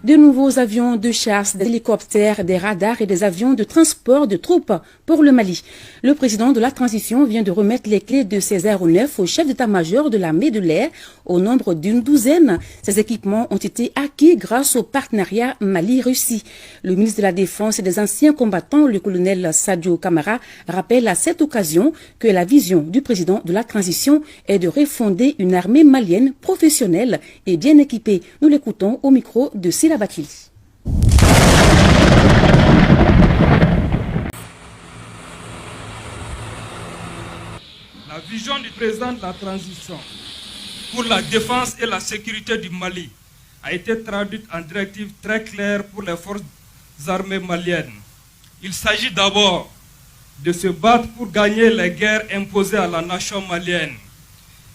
De nouveaux avions de chasse, des hélicoptères, des radars et des avions de transport de troupes pour le Mali. Le président de la transition vient de remettre les clés de ces aéronefs au chef d'état-major de l'armée de l'air au nombre d'une douzaine. Ces équipements ont été acquis grâce au partenariat Mali-Russie. Le ministre de la Défense et des anciens combattants, le colonel Sadio Kamara, rappelle à cette occasion que la vision du président de la transition est de refonder une armée malienne professionnelle et bien équipée. Nous l'écoutons au micro de Sila Bakili. La vision du président de la transition pour la défense et la sécurité du Mali a été traduite en directives très claires pour les forces armées maliennes. Il s'agit d'abord de se battre pour gagner les guerres imposées à la nation malienne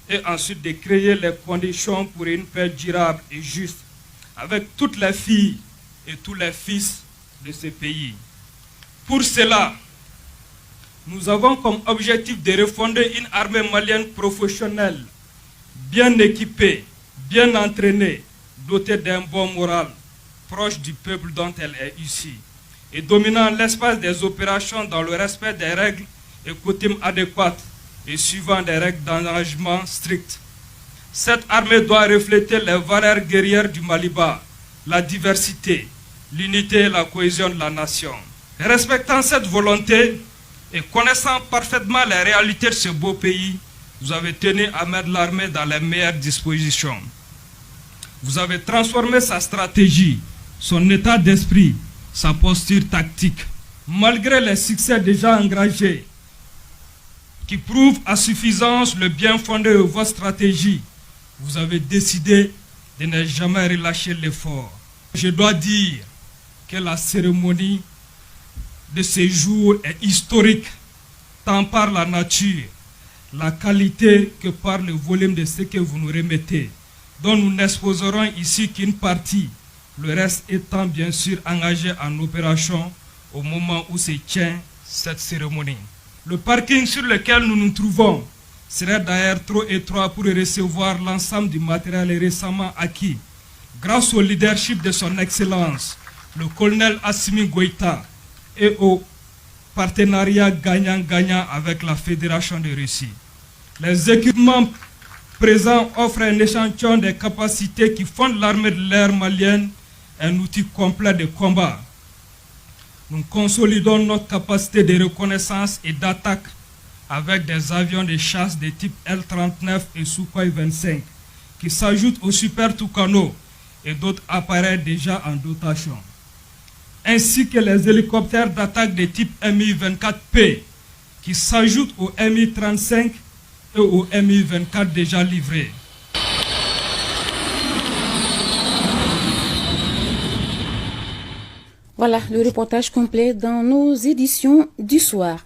et ensuite de créer les conditions pour une paix durable et juste avec toutes les filles et tous les fils de ce pays. Pour cela, nous avons comme objectif de refonder une armée malienne professionnelle, bien équipée, bien entraînée, dotée d'un bon moral, proche du peuple dont elle est issue, et dominant l'espace des opérations dans le respect des règles et coutumes adéquates et suivant des règles d'engagement strictes. Cette armée doit refléter les valeurs guerrières du Maliba, la diversité, l'unité et la cohésion de la nation. Respectant cette volonté et connaissant parfaitement les réalités de ce beau pays, vous avez tenu à mettre l'armée dans les meilleures dispositions. Vous avez transformé sa stratégie, son état d'esprit, sa posture tactique. Malgré les succès déjà engagés, qui prouvent à suffisance le bien fondé de votre stratégie, vous avez décidé de ne jamais relâcher l'effort. Je dois dire que la cérémonie de ce jour est historique, tant par la nature, la qualité que par le volume de ce que vous nous remettez, dont nous n'exposerons ici qu'une partie, le reste étant bien sûr engagé en opération au moment où se tient cette cérémonie. Le parking sur lequel nous nous trouvons serait d'ailleurs trop étroit pour recevoir l'ensemble du matériel récemment acquis, grâce au leadership de son Excellence, le colonel Assimi Goïta, et au partenariat gagnant-gagnant avec la Fédération de Russie. Les équipements présents offrent un échantillon des capacités qui fondent l'armée de l'air malienne, un outil complet de combat. Nous consolidons notre capacité de reconnaissance et d'attaque avec des avions de chasse de type L-39 et Sukhoi 25, qui s'ajoutent au Super Tucano et d'autres appareils déjà en dotation, ainsi que les hélicoptères d'attaque de type Mi-24P, qui s'ajoutent au Mi-35 et au Mi-24 déjà livrés. Voilà le reportage complet dans nos éditions du soir.